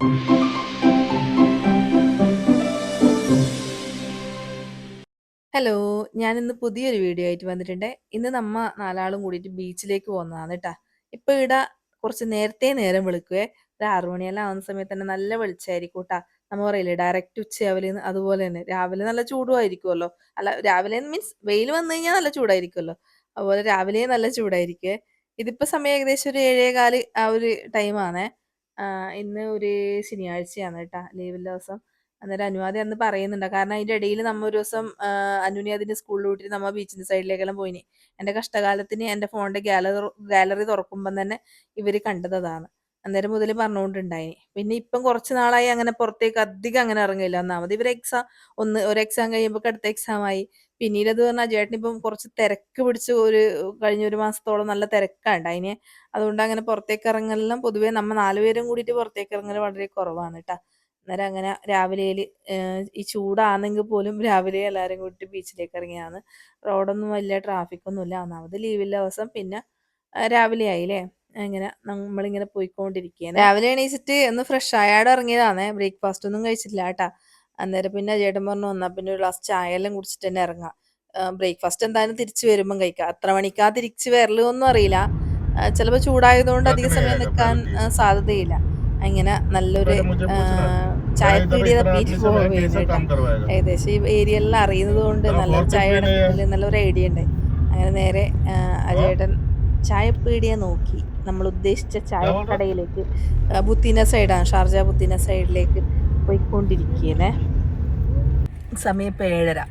Hello, ഞാനിന്ന് പുതിയൊരു video ആയിട്ട് വന്നിട്ടുണ്ട്. ഇന്ന് നമ്മ നാലാളും കൂടിയിട്ട് ബീച്ചിലേക്ക് പോകുന്നതാണ് കേട്ടാ. ഇപ്പൊ ഇവിടെ കുറച്ച് നേരത്തെ നേരം വെളുക്കുവേ. ഒരു 6 മണിയെല്ലാം ആവുന്ന സമയത്ത് തന്നെ നല്ല വെളിച്ചമായിരിക്കും കേട്ടാ. നമ്മ പറയില്ലേ ഡയറക്റ്റ് ഉച്ചയാവലെന്ന്, അതുപോലെ തന്നെ രാവിലെ നല്ല ചൂടുമായിരിക്കുമല്ലോ. അല്ല, രാവിലെ മീൻസ് വെയിൽ വന്നു കഴിഞ്ഞാൽ നല്ല ചൂടായിരിക്കുമല്ലോ. അതുപോലെ രാവിലെ നല്ല ചൂടായിരിക്കുവേ. ഇതിപ്പോ സമയം ഏകദേശം ഒരു 7:15 ആ ഒരു ടൈമാണേ. ഇന്ന് ഒരു ശനിയാഴ്ചയാണ് കേട്ടാ, ലീവുള്ള ദിവസം. അന്നേരം അനുവാദം അന്ന് പറയുന്നുണ്ട്. കാരണം അതിന്റെ ഇടയിൽ നമ്മ ഒരു ദിവസം അനുവിനെ അതിന്റെ സ്കൂളിൽ വിട്ടിട്ട് നമ്മ ബീച്ചിന്റെ സൈഡിലേക്കെല്ലാം പോയിനി. എന്റെ കഷ്ടകാലത്തിന് എന്റെ ഫോണിന്റെ ഗാലറി തുറക്കുമ്പം തന്നെ ഇവര് കണ്ടത് അതാണ്. അന്നേരം മുതൽ പറഞ്ഞുകൊണ്ടുണ്ടായിനി. പിന്നെ ഇപ്പം കുറച്ച് നാളായി അങ്ങനെ പുറത്തേക്ക് അധികം അങ്ങനെ ഇറങ്ങില്ല. ഒന്നാമത് ഇവര് ഒരു എക്സാം കഴിയുമ്പോൾ അടുത്ത എക്സാം ആയി. പിന്നീട് അത് പറഞ്ഞാൽ ചേട്ടനിപ്പം കുറച്ച് തിരക്ക് പിടിച്ച് കഴിഞ്ഞ ഒരു മാസത്തോളം നല്ല തിരക്കാണ്ട് അതിന്. അതുകൊണ്ട് അങ്ങനെ പുറത്തേക്ക് ഇറങ്ങലെല്ലാം പൊതുവേ നമ്മ 4 പേരും കൂടിയിട്ട് പുറത്തേക്ക് ഇറങ്ങൽ വളരെ കുറവാണ് കേട്ടാ. അന്നേരം അങ്ങനെ രാവിലെയിൽ ഈ ചൂടാണെങ്കിൽ പോലും രാവിലെ എല്ലാവരും കൂടിയിട്ട് ബീച്ചിലേക്ക് ഇറങ്ങിയാണ്. റോഡൊന്നും വലിയ ട്രാഫിക്കൊന്നും ഇല്ല. ഒന്നാമത് ലീവില്ല ദിവസം. പിന്നെ രാവിലെ ആയില്ലേ, അങ്ങനെ നമ്മളിങ്ങനെ പോയിക്കൊണ്ടിരിക്കുകയാണ്. രാവിലെ എണീച്ചിട്ട് ഒന്ന് ഫ്രഷ് ആയാടെ ഇറങ്ങിയതാണേ. ബ്രേക്ക്ഫാസ്റ്റ് ഒന്നും കഴിച്ചിട്ടില്ല കേട്ടാ. അന്നേരം പിന്നെ ചേട്ടൻ പറഞ്ഞു വന്നാൽ പിന്നെ ഒരു ഗ്ലാസ് ചായ എല്ലാം കുടിച്ചിട്ട് തന്നെ ഇറങ്ങാം. ബ്രേക്ക്ഫാസ്റ്റ് എന്തായാലും തിരിച്ചു വരുമ്പം കഴിക്കാം. എത്ര മണിക്കാ തിരിച്ചു വരലൊന്നും അറിയില്ല. ചിലപ്പോൾ ചൂടായതുകൊണ്ട് അധിക സമയം നിൽക്കാൻ സാധ്യതയില്ല. അങ്ങനെ നല്ലൊരു ചായപ്പീടിയ തപ്പിയിട്ട് പോവുകയാണ് കേട്ടാ. ഏകദേശം ഈ ഏരിയയെല്ലാം അറിയുന്നത് കൊണ്ട് നല്ലൊരു ചായ കിടക്കുന്നതിൽ നല്ലൊരു ഐഡിയ ഉണ്ട്. അങ്ങനെ നേരെ അജയേട്ടൻ ചായപ്പീടിയ നോക്കി നമ്മൾ ഉദ്ദേശിച്ച ചായക്കടയിലേക്ക് ബുത്തീന സൈഡാണ്, ഷാർജ ബുത്തീന സൈഡിലേക്ക് പോയിക്കൊണ്ടിരിക്കുന്നേ. സമയം ഇപ്പം 7:30.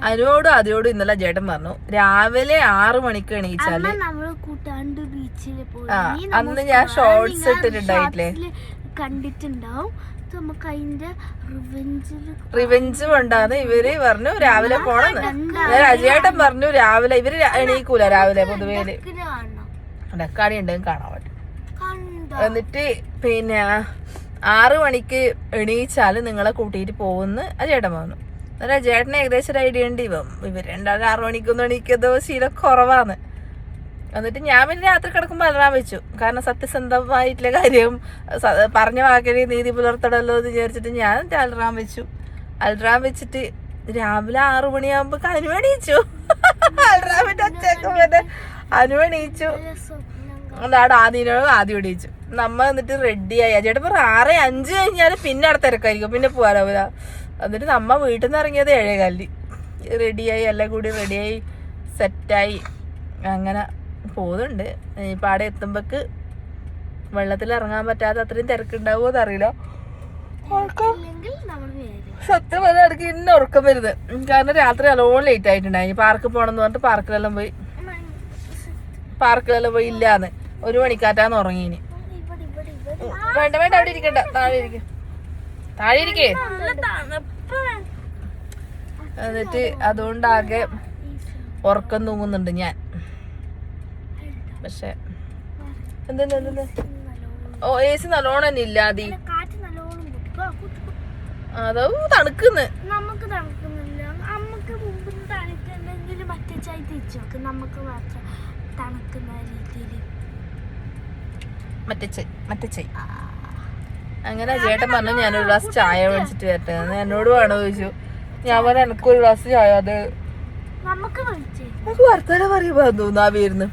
അതിനോടും ഇന്നലെ ചേട്ടൻ പറഞ്ഞു രാവിലെ 6 മണിക്ക് എണീച്ചാല് അന്ന് ഞാൻ ഷോർട്സ് ഇട്ടിട്ടുണ്ടായിട്ടില്ലേ, കണ്ടിട്ടുണ്ടാവും. റിവെഞ്ച് കൊണ്ടാന്ന് ഇവര് പറഞ്ഞു രാവിലെ പോണെന്ന്. അജയേട്ടൻ പറഞ്ഞു രാവിലെ ഇവര് എണീക്കൂല രാവിലെ പൊതുവേല്, ഡക്കാടി ഉണ്ടെങ്കിൽ കാണാൻ പറ്റും. എന്നിട്ട് പിന്നെ 6 മണിക്ക് എണീച്ചാല് നിങ്ങളെ കൂട്ടിയിട്ട് പോകുന്നു അജയേട്ടൻ പറഞ്ഞു. അന്നേരം ചേട്ടന് ഏകദേശം ഒരു ഐഡിയ ഉണ്ട്. ഇവർ രണ്ടാളും 6 മണിക്കൊന്നും എണീക്കുന്ന ശീലം കുറവാണ്. എന്നിട്ട് ഞാൻ പിന്നെ രാത്രി കിടക്കുമ്പോൾ അലറാം വെച്ചു. കാരണം സത്യസന്ധമായിട്ടുള്ള കാര്യം പറഞ്ഞ വാക്കിന് നീതി പുലർത്തണമല്ലോ എന്ന് വിചാരിച്ചിട്ട് ഞാൻ അലറാം വെച്ചു. അലറാം വെച്ചിട്ട് രാവിലെ 6 മണിയാകുമ്പോൾ അനുവണീച്ചു. അലറാമിന്റെ ഒച്ചേക്കുമ്പോൾ അനുവണീച്ചു. അതാണ് ആദ്യം എണീച്ചു. നമ്മ എന്നിട്ട് റെഡിയായി. ചേട്ടൻ പറഞ്ഞു 6:05 കഴിഞ്ഞാൽ പിന്നെ അവിടെ തിരക്കായിരിക്കും, പിന്നെ പോകാനാവില്ല. എന്നിട്ട് നമ്മ വീട്ടിൽ നിന്ന് ഇറങ്ങിയത് 7:15. റെഡിയായി, എല്ലാം കൂടി റെഡിയായി സെറ്റായി അങ്ങനെ പോകുന്നുണ്ട്. ഇപ്പം അവിടെ എത്തുമ്പോൾക്ക് വെള്ളത്തിൽ ഇറങ്ങാൻ പറ്റാതെ അത്രയും തിരക്കുണ്ടാവുമോ എന്നറിയില്ല. സത്യം പറഞ്ഞാൽ എനിക്ക് ഇന്ന് ഉറക്കം വരുന്നത്. കാരണം രാത്രി നല്ലോണം ലേറ്റ് ആയിട്ടുണ്ടായി. പാർക്കിൽ പോകണം എന്ന് പറഞ്ഞിട്ട് പാർക്കിലെല്ലാം പോയി ഇല്ലാന്ന് 1 മണിക്കാറ്റാന്ന് ഉറങ്ങിയിന്. വേണ്ട അവിടെ ഇരിക്കണ്ട, താഴെ ഇരിക്കേ. എന്നിട്ട് അതുകൊണ്ടാകെ ഉറക്കം തൂങ്ങുന്നുണ്ട് ഞാൻ. പക്ഷെ എന്തെന്താ AC നല്ലോണം തന്നെ ഇല്ലാതി അതോ തണുക്കുന്നു. മറ്റേ അങ്ങനെ ചേട്ടൻ പറഞ്ഞു ഞാനൊരു ഗ്ലാസ് ചായ മേടിച്ചിട്ട് വരട്ടെ. എന്നോട് വേണോ ചോദിച്ചു. ഞാൻ പറഞ്ഞു എനിക്കൊരു ഗ്ലാസ് ചായ. അത് നമുക്ക് വർത്താനം പറയുമ്പോ തോന്നുന്നു ആ വീരുന്ന്.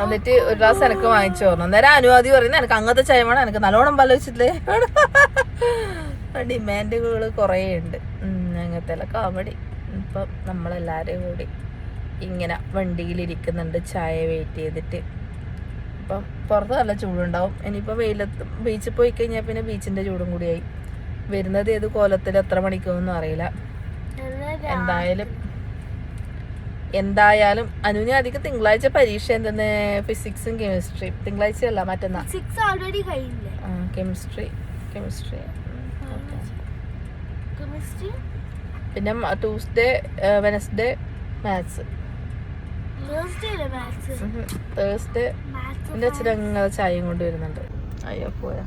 എന്നിട്ട് ഒരു ഗ്ലാസ് എനിക്ക് വാങ്ങിച്ചു പറഞ്ഞു. അന്നേരം അനുവാദി പറയുന്നത് എനിക്ക് അങ്ങനത്തെ ചായ വേണം, എനിക്ക് നല്ലോണം പലോചിച്ചിട്ടില്ലേ. ഡിമാൻഡുകൾ കുറേ ഉണ്ട് അങ്ങനത്തെ എല്ലാം കോമഡി. ഇപ്പം നമ്മളെല്ലാവരും കൂടി ഇങ്ങനെ വണ്ടിയിലിരിക്കുന്നുണ്ട് ചായ വെയിറ്റ് ചെയ്തിട്ട്. അപ്പം പുറത്ത് നല്ല ചൂടുണ്ടാവും. ഇനിയിപ്പോൾ വെയിലത്ത് ബീച്ചിൽ പോയി കഴിഞ്ഞാൽ പിന്നെ ബീച്ചിൻ്റെ ചൂടും കൂടിയായി. വരുന്നത് ഏത് കോലത്തിൽ എത്ര മണിക്കൊന്നും അറിയില്ല. എന്തായാലും അനുവിന് അധികം തിങ്കളാഴ്ച പരീക്ഷ എന്തെന്ന് ഫിസിക്സും കെമിസ്ട്രിയും. തിങ്കളാഴ്ച അല്ല മറ്റന്നാ. കെമിസ്ട്രി പിന്നെ ട്യൂസ്ഡേ വെനസ്ഡേ മാത്സ്. തേഴ്സ്ഡേ എൻ്റെ അച്ഛൻ അങ്ങനെ ചായയും കൊണ്ട് വരുന്നുണ്ട്. അയ്യോ പോയാ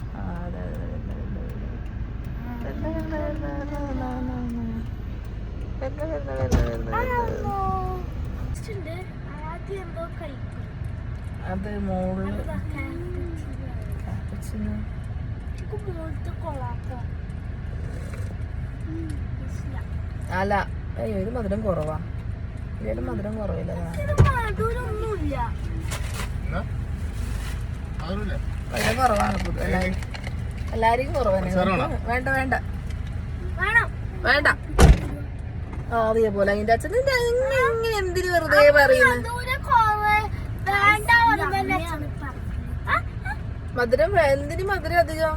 അത് മോള് അതാ കാപ്പച്ചിനോ? മോളത്തെ കൊളാക്കോ അല്ല, അയ്യോ ഇത് മധുരം കുറവാ. ഇതിലും മധുരം കുറവില്ല. മധുരൊന്നുമില്ല. മധുരം കുറവാണ് എല്ലാവർക്കും കുറവാണ്. വേണ്ട വേണ്ട വേണ്ട. ആവിയ പോലെ അതിന്റെ അച്ഛൻ ഇങ്ങനെ എന്തിനു വെറുതെ പറയുന്നു? മധുരം എന്തിനു മധുരം അധികം?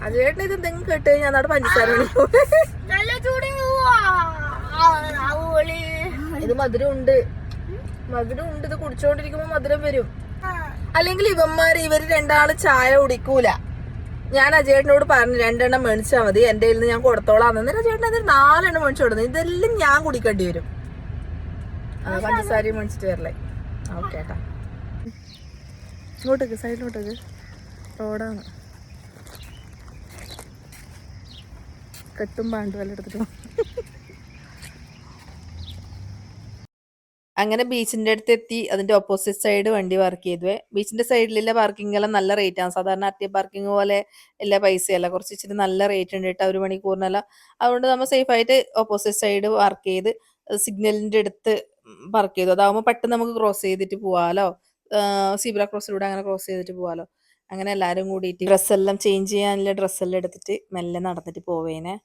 അജയേട്ടൻ ഇത് എന്തെങ്കിലും കേട്ട് കഴിഞ്ഞാൽ അവിടെ പഞ്ചസാര ഇത് മധുരം ഉണ്ട്, മധുരം ഉണ്ട്. ഇത് കുടിച്ചോണ്ടിരിക്കുമ്പോ മധുരം വരും. അല്ലെങ്കിൽ ഇവര് രണ്ടാള് ചായ കുടിക്കൂല. ഞാൻ അജയേട്ടനോട് പറഞ്ഞു 2 എണ്ണം മേടിച്ചാൽ മതി, എന്റെ കയ്യിൽ നിന്ന് ഞാൻ കൊടുത്തോളാം. അന്നേരം അജയേട്ടൻ അതിൽ 4 എണ്ണം മേടിച്ചു കൊടുത്തു. ഇതെല്ലാം ഞാൻ കുടിക്കേണ്ടി വരും. പഞ്ചസാരയും മേടിച്ചിട്ട് വരല്ലേ? ഓക്കെ ഏട്ടാ. ഇങ്ങോട്ടേക്ക് സൈഡിലോട്ടേക്ക് റോഡാണ്. കെട്ടും പാണ്ട് വല്ല എടുത്തിട്ട് അങ്ങനെ ബീച്ചിന്റെ അടുത്ത് എത്തി. അതിന്റെ ഓപ്പോസിറ്റ് സൈഡ് വണ്ടി പാർക്ക് ചെയ്തു. ബീച്ചിന്റെ സൈഡിലുള്ള പാർക്കിംഗ് എല്ലാം നല്ല റേറ്റ് ആണ്. സാധാരണ ആർടി പാർക്കിംഗ് പോലെ എല്ലാ പൈസയല്ല, കുറച്ച് ഇച്ചിരി നല്ല റേറ്റ് ഉണ്ട് കേട്ടോ 1 മണിക്കൂറിനല്ല. അതുകൊണ്ട് നമ്മൾ സേഫ് ആയിട്ട് ഓപ്പോസിറ്റ് സൈഡ് പാർക്ക് ചെയ്ത് സിഗ്നലിന്റെ അടുത്ത് പാർക്ക് ചെയ്തു. അതാവുമ്പോൾ പെട്ടെന്ന് നമുക്ക് ക്രോസ് ചെയ്തിട്ട് പോവാലോ. സീബ്ര ക്രോസിലൂടെ അങ്ങനെ ക്രോസ് ചെയ്തിട്ട് പോവാലോ. അങ്ങനെ എല്ലാവരും കൂടിയിട്ട് ഡ്രസ്സെല്ലാം ചേഞ്ച് ചെയ്യാനുള്ള ഡ്രസ്സെല്ലാം എടുത്തിട്ട് മെല്ലെ നടന്നിട്ട് പോവേനെ.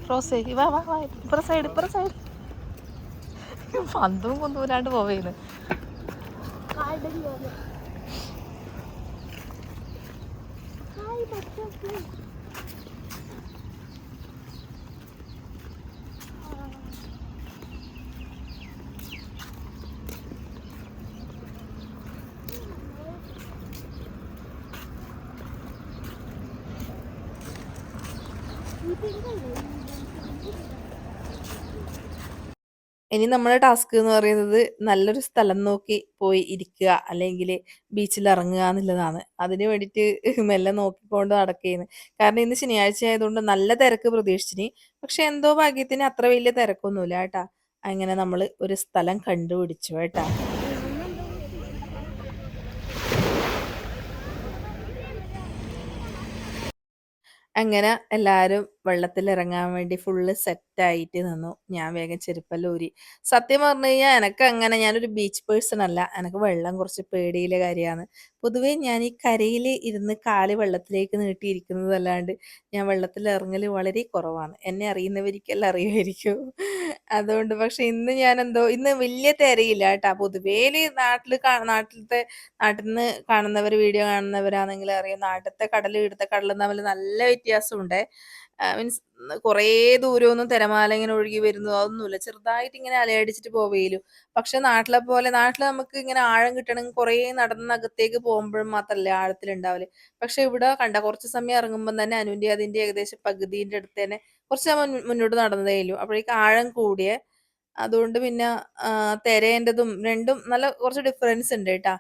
ക്രോസ് ചെയ്ത് വാ വാ വാ, ഇപ്പുറ സൈഡ് പന്തും കുന്തൂരാണ്ട് പോവേന്ന്. ഇനി നമ്മുടെ ടാസ്ക് എന്ന് പറയുന്നത് നല്ലൊരു സ്ഥലം നോക്കി പോയി ഇരിക്കുക, അല്ലെങ്കിൽ ബീച്ചിൽ ഇറങ്ങുക എന്നുള്ളതാണ്. അതിന് വേണ്ടിയിട്ട് മെല്ലെ നോക്കിക്കൊണ്ട് നടക്കുകയാണ്. കാരണം ഇന്ന് ശനിയാഴ്ച ആയതുകൊണ്ട് നല്ല തിരക്ക് പ്രതീക്ഷിച്ചിന്. പക്ഷെ എന്തോ ഭാഗ്യത്തിന് അത്ര വലിയ തിരക്കൊന്നുമില്ല കേട്ടാ. അങ്ങനെ നമ്മൾ ഒരു സ്ഥലം കണ്ടുപിടിച്ചു കേട്ടാ. അങ്ങനെ എല്ലാവരും വെള്ളത്തിൽ ഇറങ്ങാൻ വേണ്ടി ഫുള്ള് സെറ്റായിട്ട് നിന്നു. ഞാൻ വേഗം ചെരുപ്പെല്ലാം ഊരി. സത്യം പറഞ്ഞു കഴിഞ്ഞാൽ അങ്ങനെ ഞാനൊരു ബീച്ച് പേഴ്സൺ അല്ല. എനിക്ക് വെള്ളം കുറച്ച് പേടിയുള്ള കാര്യമാണ്. പൊതുവേ ഞാൻ ഈ കരയിൽ ഇരുന്ന് കാല് വെള്ളത്തിലേക്ക് നീട്ടിയിരിക്കുന്നതല്ലാണ്ട് ഞാൻ വെള്ളത്തിൽ ഇറങ്ങൽ വളരെ കുറവാണ്. എന്നെ അറിയുന്നവർക്കെല്ലാം അറിയുമായിരിക്കും. അതുകൊണ്ട് പക്ഷെ ഇന്ന് വലിയ തിരയില്ല കേട്ടാ. പൊതുവേല് നാട്ടിൽ നിന്ന് കാണുന്നവർ, വീഡിയോ കാണുന്നവരാണെങ്കിൽ അറിയാം, നാട്ടിലത്തെ കടലും ഇവിടുത്തെ കടലും തമ്മിൽ നല്ല വ്യത്യാസമുണ്ട്. മീൻസ് കുറേ ദൂരമൊന്നും തിരമാല ഇങ്ങനെ ഒഴുകി വരുന്നു അതൊന്നുമില്ല. ചെറുതായിട്ട് ഇങ്ങനെ അലയടിച്ചിട്ട് പോവേലു. പക്ഷെ നാട്ടിൽ നമുക്ക് ഇങ്ങനെ ആഴം കിട്ടണമെങ്കിൽ കുറേ നടന്നകത്തേക്ക് പോകുമ്പോഴും മാത്രമല്ലേ ആഴത്തിലുണ്ടാവല്. പക്ഷെ ഇവിടെ കണ്ട കുറച്ച് സമയം ഇറങ്ങുമ്പോൾ തന്നെ അതിന്റെ ഏകദേശം പകുതിന്റെ അടുത്ത് തന്നെ കുറച്ച് മുന്നോട്ട് നടന്നതേ ഉള്ളൂ. അപ്പോഴേക്ക് ആഴം കൂടിയേ. അതുകൊണ്ട് പിന്നെ തിരേന്റതും രണ്ടും നല്ല കുറച്ച് ഡിഫറൻസ് ഉണ്ട് കേട്ടാ.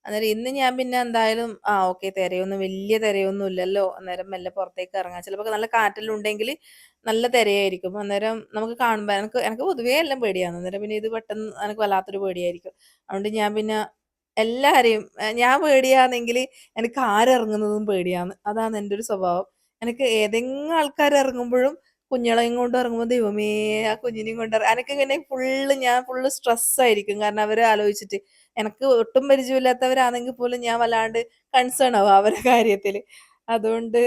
അന്നേരം ഇന്ന് ഞാൻ പിന്നെ എന്തായാലും ഓക്കെ, വലിയ തിരയൊന്നും ഇല്ലല്ലോ, അന്നേരം മെല്ലെ പുറത്തേക്ക് ഇറങ്ങാം. ചിലപ്പോൾ നല്ല കാറ്റെല്ലാം ഉണ്ടെങ്കിൽ നല്ല തിരയായിരിക്കും. അന്നേരം നമുക്ക് കാണുമ്പോൾ എനിക്ക് പൊതുവേ എല്ലാം പേടിയാണ്. അന്നേരം പിന്നെ ഇത് പെട്ടെന്ന് എനിക്ക് വല്ലാത്തൊരു പേടിയായിരിക്കും. അതുകൊണ്ട് ഞാൻ പിന്നെ എല്ലാരെയും ഞാൻ പേടിയാണെങ്കിൽ എനിക്ക് ആരിറങ്ങുന്നതും പേടിയാണ്. അതാണ് എൻ്റെ ഒരു സ്വഭാവം. എനിക്ക് ഏതെങ്കിലും ആൾക്കാർ ഇറങ്ങുമ്പോഴും കുഞ്ഞളെയും കൊണ്ട് ഇറങ്ങുമ്പോൾ ദൈവമേ ആ കുഞ്ഞിനെയും കൊണ്ട് എനിക്കിങ്ങനെ ഞാൻ ഫുള്ള് സ്ട്രെസ് ആയിരിക്കും. കാരണം അവരെ ആലോചിച്ചിട്ട് എനിക്ക് ഒട്ടും പരിചയമില്ലാത്തവരാണെങ്കിൽ പോലും ഞാൻ വല്ലാണ്ട് കൺസേൺ ആവും അവരുടെ കാര്യത്തിൽ. അതുകൊണ്ട്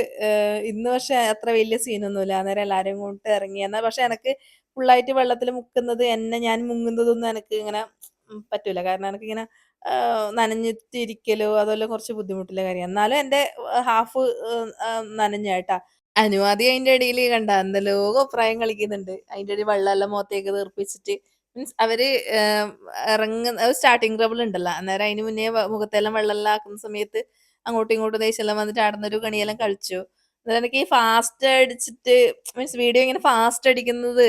ഇന്ന് പക്ഷെ അത്ര വലിയ സീനൊന്നുമില്ല. അന്നേരം എല്ലാവരെയും കൊണ്ട് ഇറങ്ങി. എന്നാൽ പക്ഷെ എനിക്ക് ഫുള്ളായിട്ട് വെള്ളത്തിൽ മുക്കുന്നത് ഞാൻ മുങ്ങുന്നതൊന്നും എനിക്ക് ഇങ്ങനെ പറ്റൂല. കാരണം എനിക്കിങ്ങനെ നനഞ്ഞിട്ടിരിക്കലോ അതെല്ലാം കുറച്ച് ബുദ്ധിമുട്ടുള്ള കാര്യം. എന്നാലും എൻ്റെ ഹാഫ് നനഞ്ഞേട്ടാ. അനുവാദി അതിന്റെ ഇടയിൽ കണ്ട എന്തെല്ലോ അഭിപ്രായം കളിക്കുന്നുണ്ട്. അതിന്റെ ഇടയിൽ വെള്ളമെല്ലാം മുഖത്തേക്ക് തെറിപ്പിച്ചിട്ട് മീൻസ് അവര് സ്റ്റാർട്ടിങ് ട്രബിൾ ഉണ്ടല്ലോ. അന്നേരം അതിന് മുന്നേ മുഖത്തെല്ലാം വെള്ളമെല്ലാം ആക്കുന്ന സമയത്ത് അങ്ങോട്ടും ഇങ്ങോട്ടും ദേശമെല്ലാം വന്നിട്ട് ആടുന്നൊരു കണിയെല്ലാം കളിച്ചു. അന്നേരം എനിക്ക് ഈ ഫാസ്റ്റ് അടിച്ചിട്ട് മീൻസ് വീഡിയോ ഇങ്ങനെ ഫാസ്റ്റ് അടിക്കുന്നത്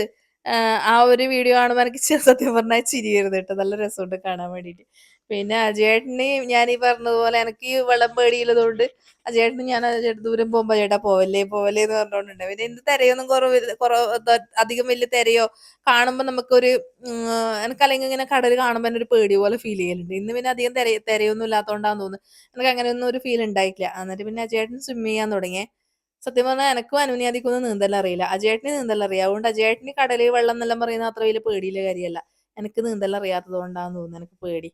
ആ ഒരു വീഡിയോ കാണുമ്പോൾ എനിക്ക് സത്യം പറഞ്ഞാൽ ചിരി വരുന്നത് കേട്ടോ. നല്ല രസമുണ്ട് കാണാൻ വേണ്ടിയിട്ട്. പിന്നെ അജയേട്ടന് ഞാൻ ഈ പറഞ്ഞതുപോലെ എനിക്ക് ഈ വെള്ളം പേടിയുള്ളതുകൊണ്ട് അജയേട്ടന് ഞാൻ അജയേട്ടൻ ദൂരം പോകുമ്പോ ചേട്ടാ പോവല്ലേ പോവല്ലേ എന്ന് പറഞ്ഞോണ്ടുണ്ട്. പിന്നെ എന്ത് തിരയൊന്നും അധികം വലിയ തിരയോ കാണുമ്പോ നമുക്കൊരു എനിക്കല്ലെങ്കിൽ ഇങ്ങനെ കടൽ കാണുമ്പോ തന്നെ ഒരു പേടി പോലെ ഫീൽ ചെയ്യലുണ്ട്. ഇന്ന് പിന്നെ അധികം തിരയൊന്നും ഇല്ലാത്തോണ്ടാന്ന് തോന്നുന്നു എനിക്ക് അങ്ങനെയൊന്നും ഒരു ഫീൽ ഉണ്ടായിട്ടില്ല. എന്നിട്ട് പിന്നെ അജയേട്ടൻ സ്വിം ചെയ്യാൻ തുടങ്ങിയേ. സത്യം പറഞ്ഞാൽ എനക്കും അനുനിയാതിക്കൊന്നും നീന്തൽ അറിയില്ല. അജയേട്ടന് നീന്തൽ അറിയാം. അതുകൊണ്ട് അജയേട്ടന് കടല് വെള്ളം എന്നെല്ലാം പറയുന്ന അത്ര വലിയ പേടിയുള്ള കാര്യമല്ല. എനിക്ക് നീന്തൽ അറിയാത്തത് കൊണ്ടാന്ന് തോന്നുന്നു എനിക്ക് പേടി.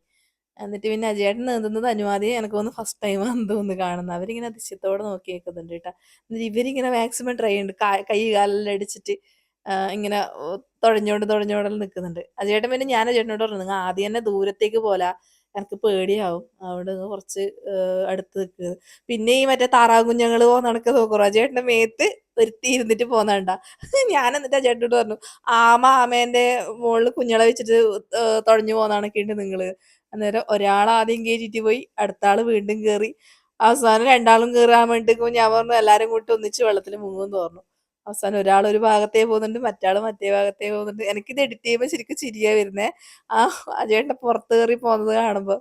എന്നിട്ട് പിന്നെ അജയേട്ടൻ നീന്തുന്നത് അനുവാദി എനിക്ക് തോന്നുന്നു ഫസ്റ്റ് ടൈമാണെന്ന് തോന്നുന്നു കാണുന്നത്. അവരിങ്ങനെ അതിശയത്തോടെ നോക്കി നിൽക്കുന്നുണ്ട് കേട്ടോ. എന്നിട്ട് ഇവരിങ്ങനെ മാക്സിമം ട്രൈ ചെയ്യുന്നുണ്ട്. കൈ കാലെല്ലാം അടിച്ചിട്ട് ഇങ്ങനെ തുഴഞ്ഞോടെല്ലാം നിൽക്കുന്നുണ്ട്. അജയേട്ടൻ പിന്നെ ഞാൻ അജയേട്ടനോട് പറഞ്ഞു നിങ്ങൾ ആദ്യം തന്നെ ദൂരത്തേക്ക് പോലാ എനിക്ക് പേടിയാവും. അവിടെ നിന്ന് കുറച്ച് അടുത്ത് നിൽക്കുക. പിന്നെ ഈ മറ്റേ താറാവ് കുഞ്ഞുങ്ങൾ പോകുന്ന കണക്ക് നോക്കറോ അജയേട്ടന്റെ മേത്ത് ഒരുത്തി ഇരുന്നിട്ട് പോന്നണ്ട. ഞാൻ എന്നിട്ട് അജയേട്ടനോട് പറഞ്ഞു ആമേന്റെ മുകളിൽ കുഞ്ഞുങ്ങളെ വെച്ചിട്ട് തുഴഞ്ഞു പോകുന്ന കണക്കുണ്ട് നിങ്ങള്. അന്നേരം ഒരാൾ ആദ്യം കയറ്റിട്ട് പോയി അടുത്ത ആള് വീണ്ടും കേറി അവസാനം രണ്ടാളും കയറാൻ വേണ്ടിക്കും ഞാൻ പറഞ്ഞു എല്ലാരും കൂട്ടി ഒന്നിച്ച് വെള്ളത്തിൽ മുങ്ങുമെന്ന് പറഞ്ഞു. അവസാനം ഒരാൾ ഒരു ഭാഗത്തേ പോകുന്നുണ്ട് മറ്റാൾ മറ്റേ ഭാഗത്തേ പോകുന്നുണ്ട്. എനിക്കിത് എഡിറ്റ് ചെയ്യുമ്പോൾ ശരിക്കും ചിരിയാ വരുന്നേ. ആ അജയേട്ടന്റെ പുറത്ത് കയറി പോകുന്നത് കാണുമ്പോ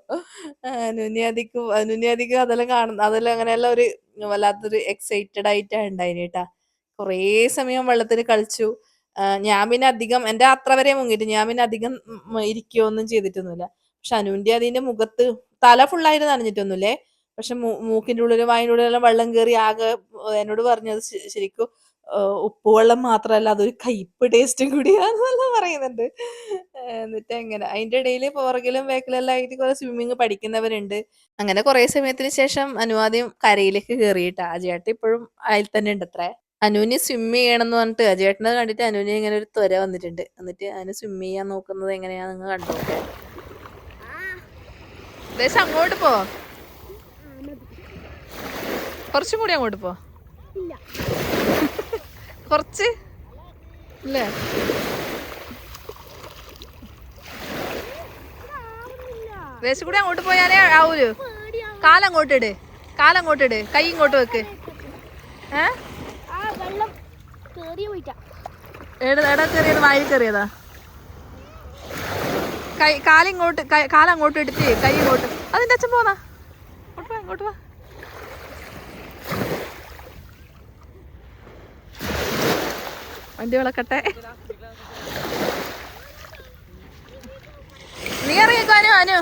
അനുന്യാദിക്കും അതെല്ലാം കാണുന്ന അതെല്ലാം അങ്ങനെയെല്ലാം ഒരു വല്ലാത്തൊരു എക്സൈറ്റഡ് ആയിട്ടാണ് ഉണ്ടായിന് കേട്ടാ. കുറേ സമയം വെള്ളത്തിൽ കളിച്ചു. ഞാൻ പിന്നെ അധികം എന്റെ അത്ര വരെ മുങ്ങിട്ട് ഞാൻ പിന്നെ അധികം ഇരിക്കുകയോ ഒന്നും ചെയ്തിട്ടൊന്നുമില്ല. പക്ഷെ അനുവിന്റെ അതിന്റെ മുഖത്ത് തല ഫുള്ളായിട്ട് നനഞ്ഞിട്ടൊന്നുമില്ലേ. പക്ഷെ മൂക്കിന്റെ ഉള്ളിലും വായിന്റെ ഉള്ളിലെല്ലാം വെള്ളം കയറി ആകെ എന്നോട് പറഞ്ഞത് ശരിക്കും ഉപ്പുവെള്ളം മാത്രല്ല അതൊരു കയ്പ്പ് ടേസ്റ്റും കൂടിയാണെന്നെല്ലാം പറയുന്നുണ്ട്. എന്നിട്ട് എങ്ങനെ അതിന്റെ ഇടയിൽ പുറകിലും ബാക്കിലെല്ലാം ആയിട്ട് കുറെ സ്വിമ്മിങ് പഠിക്കുന്നവരുണ്ട്. അങ്ങനെ കുറെ സമയത്തിന് ശേഷം അനു ആദ്യം കരയിലേക്ക് കയറിയിട്ടാ. അജയേട്ടൻ ഇപ്പോഴും അതിൽ തന്നെ ഉണ്ട് അത്രേ. അനുവിന് സ്വിം ചെയ്യണം എന്ന് പറഞ്ഞിട്ട് അജയേട്ടനെ കണ്ടിട്ട് അനുവിന് ഇങ്ങനെ ഒരു ത്വര വന്നിട്ടുണ്ട്. എന്നിട്ട് അനു സ്വിം ചെയ്യാൻ നോക്കുന്നത് എങ്ങനെയാ നിങ്ങൾ കണ്ടോക്കെ. ദേശം അങ്ങോട്ട് പോ, കുറച്ചും കൂടി അങ്ങോട്ട് പോ, കുറച്ച് ഇല്ലേ. ദേശം കൂടി അങ്ങോട്ട് പോയാലേ ആവൂലു. കാലങ്ങോട്ടിട്, കാലങ്ങോട്ടിട്, കൈ ഇങ്ങോട്ട് വെക്ക്. എടാ കയറിയത് വായിൽ കയറിയതാ. കാലങ്ങോട്ട് എടുത്ത് കൈ ഇങ്ങോട്ട്. അതിന്റെ അച്ഛൻ പോന്നാ ഇങ്ങോട്ട് വാ. വണ്ടി വിളക്കട്ടെ. നീ ഇറങ്ങിക്കോ അനു. അനു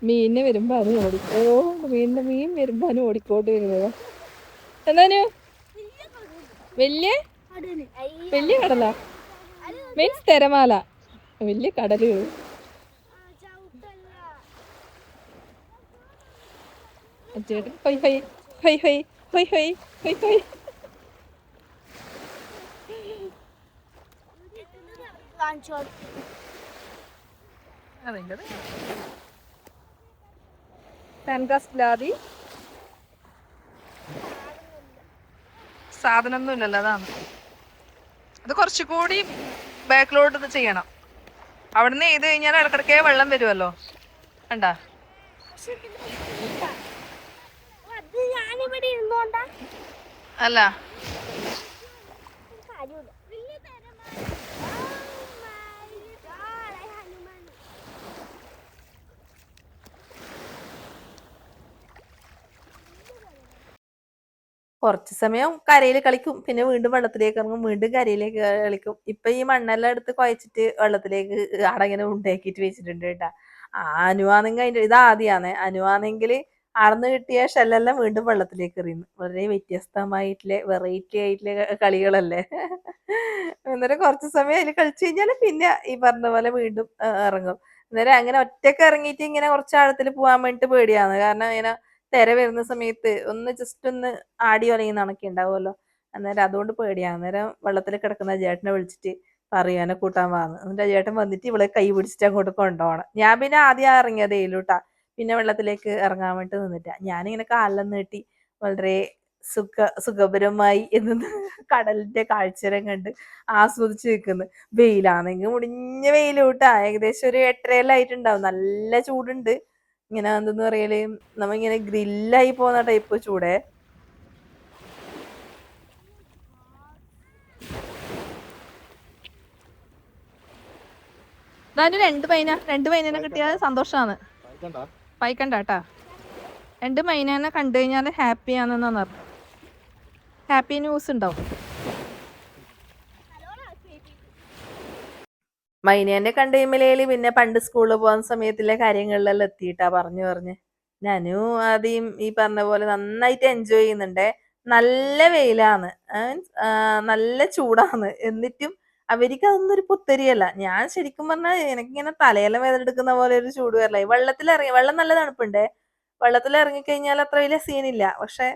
മീനിനെ വരുമ്പോ അത് ഓടിക്കോ. മീൻ വരുമ്പോ അതിന് ഓടിക്കോട്ട് വരുന്നത് എന്താനു വലിയ വലിയ കടലാ. മീൻസ് തിരമാല വലിയ കടലുകൾ. ചേട്ടൻ ഹൊയ് ഹൊയ് ഹൊയ് ഹൊയ് ഹൊയ് ഹൊയ് ഹൊയ് ഹൊയ്. അതിൻ്റെ ഫാൻകാസ്റ്റിലാതി സാധനമൊന്നുമില്ലല്ലോ, അതാണ്. അത് കുറച്ചുകൂടി ബാക്കിലോട്ട് ഇത് ചെയ്യണം. അവിടുന്ന് ചെയ്ത് കഴിഞ്ഞാൽ ഇടക്കിടക്കേ വെള്ളം വരുമല്ലോ, കണ്ടാ. അല്ല കുറച്ച് സമയം കരയിൽ കളിക്കും, പിന്നെ വീണ്ടും വെള്ളത്തിലേക്ക് ഇറങ്ങും, വീണ്ടും കരയിലേക്ക് കളിക്കും. ഇപ്പൊ ഈ മണ്ണെല്ലാം എടുത്ത് കുഴച്ചിട്ട് വെള്ളത്തിലേക്ക് അടങ്ങനെ ഉണ്ടാക്കിയിട്ട് വെച്ചിട്ടുണ്ട് കേട്ടാ. അനുവാണെങ്കിൽ അതിന്റെ ഇതാദ്യാന്ന് അനുവാണെങ്കിൽ അളന്ന് കിട്ടിയ ഷെല്ലെല്ലാം വീണ്ടും വെള്ളത്തിലേക്ക് എറിയുന്നു. വളരെ വ്യത്യസ്തമായിട്ടുള്ള വെറൈറ്റി ആയിട്ടുള്ള കളികളല്ലേ. അന്നേരം കുറച്ച് സമയം അതിൽ കളിച്ചു കഴിഞ്ഞാൽ പിന്നെ ഈ പറഞ്ഞ പോലെ വീണ്ടും ഇറങ്ങും. അന്നേരം അങ്ങനെ ഒറ്റക്ക് ഇറങ്ങിയിട്ട് ഇങ്ങനെ കുറച്ച് ആഴത്തിൽ പോകാൻ വേണ്ടിട്ട് പേടിയാണ്. കാരണം ഇങ്ങനെ തിര വരുന്ന സമയത്ത് ഒന്ന് ജസ്റ്റ് ഒന്ന് ആടി ഉലയുന്ന കണക്കെ ഉണ്ടാവുമല്ലോ. അന്നേരം അതുകൊണ്ട് പേടിയാണ്. അന്നേരം വെള്ളത്തിൽ കിടക്കുന്ന ചേട്ടനെ വിളിച്ചിട്ട് പറയും എന്നെ കൂട്ടാൻ വാന്ന്. എന്നിട്ട് ചേട്ടൻ വന്നിട്ട് ഇവളെ കൈ പിടിച്ചിട്ട് അങ്ങോട്ട് കൊണ്ടുപോകണം. ഞാൻ പിന്നെ ആദ്യം ഇറങ്ങിയത് ഏലൂട്ടാ, പിന്നെ വെള്ളത്തിലേക്ക് ഇറങ്ങാൻ വേണ്ടി നിന്നിട്ടാ. ഞാനിങ്ങനെ കാലെല്ലാം നീട്ടി വളരെ സുഖപരമായി എന്ന് കടലിന്റെ കാഴ്ചരം കണ്ട് ആസ്വദിച്ച് നിൽക്കുന്നു. വെയിലാണെങ്കിൽ മുടിഞ്ഞ വെയിലൂട്ടാ. ഏകദേശം ഒരു 8:30 ആയിട്ടുണ്ടാവും. നല്ല ചൂടുണ്ട്. ഇങ്ങനെ എന്തെന്ന് പറയല്, നമ്മിങ്ങനെ ഗ്രില്ലായി പോകുന്ന ടൈപ്പ് ചൂടേ. രണ്ട് മൈനനെ കിട്ടിയാൽ സന്തോഷമാണ്. വായിക്കണ്ടാട്ടാ. 2 മൈനനെ കണ്ടു കഴിഞ്ഞാൽ ഹാപ്പിയാണെന്നാണ് പറഞ്ഞു. ഹാപ്പി ന്യൂസ് ഉണ്ടാവും. മൈനേനെ കണ്ടു കഴിയുമ്പോഴേല് പിന്നെ പണ്ട് സ്കൂളിൽ പോകുന്ന സമയത്തിലെ കാര്യങ്ങളിലെല്ലാം എത്തിയിട്ടാ പറഞ്ഞ് ഞാനും ആദ്യം ഈ പറഞ്ഞ പോലെ നന്നായിട്ട് എൻജോയ് ചെയ്യുന്നുണ്ടേ. നല്ല വെയിലാണ്, നല്ല ചൂടാണ്, എന്നിട്ടും അവർക്ക് അതൊന്നും ഒരു പുത്തരിയല്ല. ഞാൻ ശരിക്കും പറഞ്ഞാൽ എനിക്കിങ്ങനെ തലയെല്ലാം വേദനെടുക്കുന്ന പോലെ ഒരു ചൂട് വരല. വെള്ളം നല്ല തണുപ്പുണ്ടേ. വെള്ളത്തിൽ ഇറങ്ങിക്കഴിഞ്ഞാൽ അത്ര വലിയ സീനില്ല. പക്ഷെ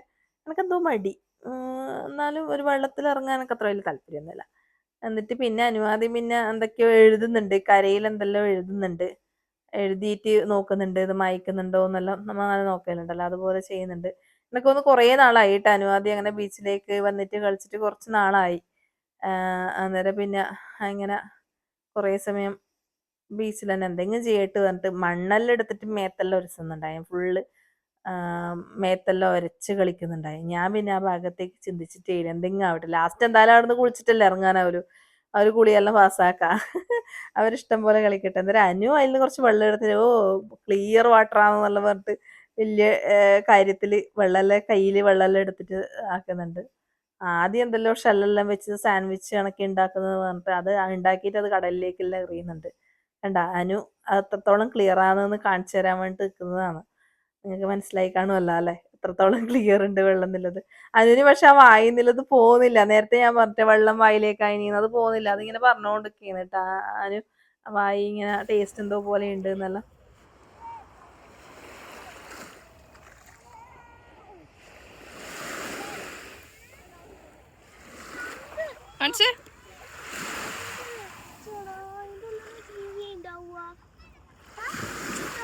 എനിക്കെന്തോ മടി. എന്നാലും ഒരു വെള്ളത്തിൽ ഇറങ്ങാൻ എനിക്ക് അത്ര വലിയ താല്പര്യമൊന്നുമില്ല. എന്നിട്ട് പിന്നെ അനുവാദം പിന്നെ എന്തൊക്കെയോ എഴുതുന്നുണ്ട്, കരയിൽ എന്തെല്ലോ എഴുതുന്നുണ്ട്. എഴുതിയിട്ട് നോക്കുന്നുണ്ട് ഇത് മായ്ക്കുന്നുണ്ടോ എന്നെല്ലാം നമ്മൾ അങ്ങനെ നോക്കലുണ്ടല്ലോ, അതുപോലെ ചെയ്യുന്നുണ്ട്. എന്നൊക്കെ ഒന്ന് കുറേ നാളായിട്ട് അനുവാദം അങ്ങനെ ബീച്ചിലേക്ക് വന്നിട്ട് കളിച്ചിട്ട് കുറച്ച് നാളായി. അന്നേരം പിന്നെ അങ്ങനെ കുറേ സമയം ബീച്ചിൽ തന്നെ എന്തെങ്കിലും ചെയ്യട്ട് പറഞ്ഞിട്ട് മണ്ണെല്ലാം എടുത്തിട്ട് മേത്തെല്ലാം ഒരസുന്നുണ്ടായി. ഫുള്ള് മേത്തെല്ലാം ഒരച്ച് കളിക്കുന്നുണ്ടായി. ഞാൻ പിന്നെ ആ ഭാഗത്തേക്ക് ചിന്തിച്ചിട്ടേ ഇല്ല. എന്തെങ്കിലും ആവട്ടെ, ലാസ്റ്റ് എന്തായാലും അവിടുന്ന് കുളിച്ചിട്ടല്ലേ ഇറങ്ങാനാവൂ. അവർ കുളിയെല്ലാം പാസ്സാക്കാം. അവരിഷ്ടം പോലെ കളിക്കട്ടെ. അന്നേരം അനു അതിൽ നിന്ന് കുറച്ച് വെള്ളം എടുത്തിട്ട് ക്ലിയർ വാട്ടർ ആണെന്നെല്ലാം പറഞ്ഞിട്ട് വലിയ കാര്യത്തിൽ വെള്ളമെല്ലാം കയ്യിൽ വെള്ളമെല്ലാം എടുത്തിട്ട് ആക്കുന്നുണ്ട്. ആദ്യം എന്തെല്ലോ ഷെല്ലെല്ലാം വെച്ച് സാൻഡ്വിച്ച് കണക്കി ഉണ്ടാക്കുന്നത് പറഞ്ഞിട്ട് അത് ഉണ്ടാക്കിയിട്ട് അത് കടലിലേക്കെല്ലാം എറിയുന്നുണ്ട്. കണ്ട അനു അത് എത്രത്തോളം ക്ലിയർ ആണെന്ന് കാണിച്ചു തരാൻ വേണ്ടി നിൽക്കുന്നതാണ്. നിങ്ങൾക്ക് മനസ്സിലായി കാണുമല്ലോ അല്ലെ, എത്രത്തോളം ക്ലിയർ ഉണ്ട് വെള്ളം എന്നുള്ളത്. അതിന് പക്ഷെ ആ വായിന്നുള്ളത് പോകുന്നില്ല. നേരത്തെ ഞാൻ പറഞ്ഞ വെള്ളം വായിലേക്കായി അത് പോകുന്നില്ല. അതിങ്ങനെ പറഞ്ഞുകൊണ്ടിരിക്കുന്നു കേട്ടാ. അനു വായി ഇങ്ങനെ ടേസ്റ്റ് എന്തോ പോലെ ഉണ്ട് എന്നല്ല.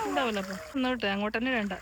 ഉണ്ടാവില്ല. അപ്പൊ ഒന്നോട്ടെ അങ്ങോട്ട് തന്നെ വേണ്ട.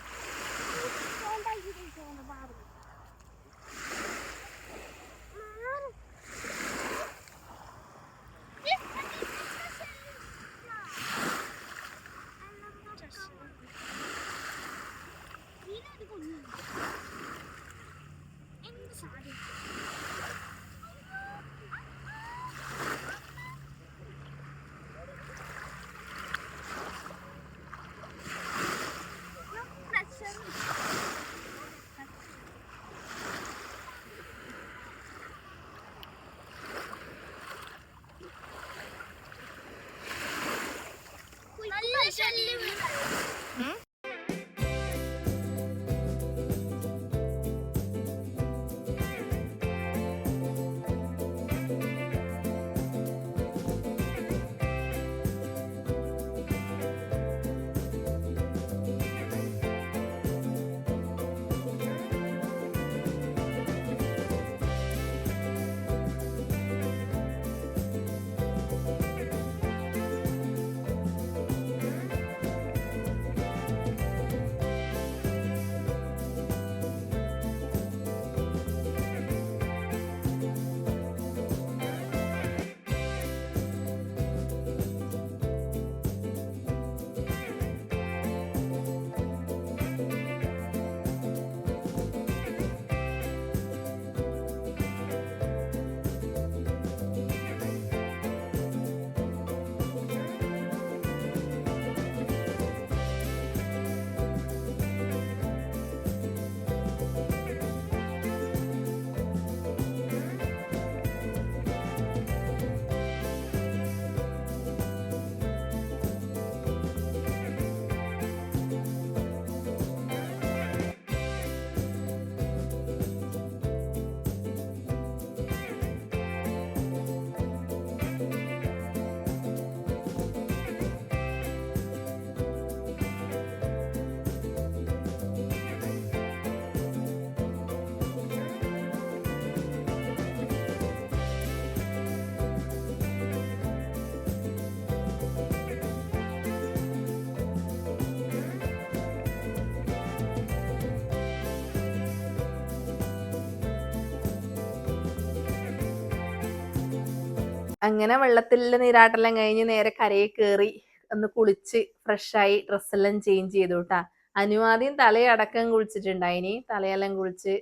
അങ്ങനെ വെള്ളത്തിലുള്ള നീരാട്ടെല്ലാം കഴിഞ്ഞ് നേരെ കരയിൽ കയറി ഒന്ന് കുളിച്ച് ഫ്രഷായി ഡ്രസ്സെല്ലാം ചേഞ്ച് ചെയ്തു കേട്ടാ. അനുവാദ്യം തലയടക്കം കുളിച്ചിട്ടുണ്ടായിനി. തലയെല്ലാം കുളിച്ച്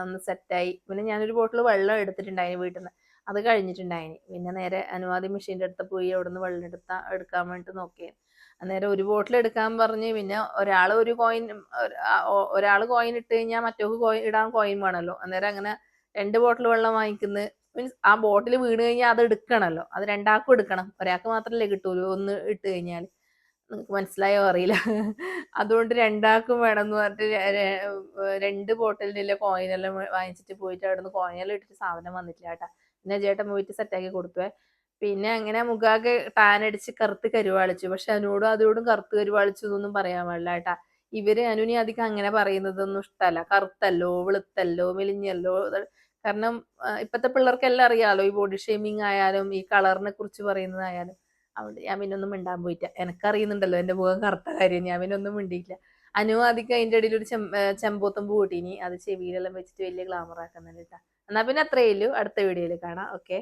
ഒന്ന് സെറ്റായി. പിന്നെ ഞാനൊരു ബോട്ടിൽ വെള്ളം എടുത്തിട്ടുണ്ടായിനി വീട്ടിൽ നിന്ന്. അത് കഴിഞ്ഞിട്ടുണ്ടായിനി. പിന്നെ നേരെ അനുവാദി മെഷീൻ്റെ അടുത്ത് പോയി അവിടുന്ന് വെള്ളം എടുക്കാൻ വേണ്ടിയിട്ട് നോക്കിയത്. അന്നേരം ഒരു ബോട്ടിൽ എടുക്കാൻ പറഞ്ഞ് പിന്നെ ഒരാൾ കോയിൻ ഇട്ട് കഴിഞ്ഞാൽ മറ്റോക്ക് ഇടാൻ കോയിൻ വേണമല്ലോ. അന്നേരം അങ്ങനെ 2 ബോട്ടിൽ വെള്ളം വാങ്ങിക്കുന്നത്. മീൻസ് ആ ബോട്ടിൽ വീണ് കഴിഞ്ഞാൽ അത് എടുക്കണമല്ലോ. അത് രണ്ടാൾക്കും എടുക്കണം. ഒരാൾക്ക് മാത്രമല്ലേ കിട്ടൂലൂ ഒന്ന് ഇട്ട് കഴിഞ്ഞാൽ. നിങ്ങൾക്ക് മനസ്സിലായോ അറിയില്ല. അതുകൊണ്ട് രണ്ടാൾക്കും വേണമെന്ന് പറഞ്ഞിട്ട് 2 ബോട്ടിലിനുള്ള കോയിനെല്ലാം വാങ്ങിച്ചിട്ട് പോയിട്ട് അവിടുന്ന് കോയിനെല്ലാം ഇട്ടിട്ട് സാധനം വന്നിട്ടില്ല കേട്ടാ. പിന്നെ ചേട്ടൻ പോയിട്ട് സെറ്റാക്കി കൊടുത്തുവേ. പിന്നെ അങ്ങനെ മുഖാകെ ടാനടിച്ച് കറുത്ത് കരുവാളിച്ചു. പക്ഷെ അതിനോടും അതോടും കറുത്ത് കരുവാളിച്ചു എന്നൊന്നും പറയാൻ പാടില്ല കേട്ടാ. അനുവിനെ അധികം അങ്ങനെ പറയുന്നതൊന്നും ഇഷ്ടമല്ല. കറുത്തല്ലോ, വെളുത്തല്ലോ, മെലിഞ്ഞല്ലോ. കാരണം ഇപ്പത്തെ പിള്ളേർക്കെല്ലാം അറിയാലോ ഈ ബോഡി ഷേമിങ് ആയാലും ഈ കളറിനെ കുറിച്ച് പറയുന്നതായാലും. അതുകൊണ്ട് ഞാൻ പിന്നെ ഒന്നും മിണ്ടാൻ പോയില്ല. എനക്കറിയുന്നുണ്ടല്ലോ എന്റെ മുഖം കറുത്ത കാര്യം. ഞാൻ പിന്നെ ഒന്നും മിണ്ടിയില്ല. അധികം അതിന്റെ ഇടയിൽ ഒരു ചെമ്പോത്തുമ്പ് കൂട്ടീനി. അത് ചെവിയിലെല്ലാം വെച്ചിട്ട് വലിയ ഗ്ലാമർ ആക്കുന്നുണ്ട് കേട്ടാ. എന്നാ പിന്നെ അത്രയേ ഉള്ളൂ. അടുത്ത വീഡിയോയിൽ കാണാം. ഓക്കെ.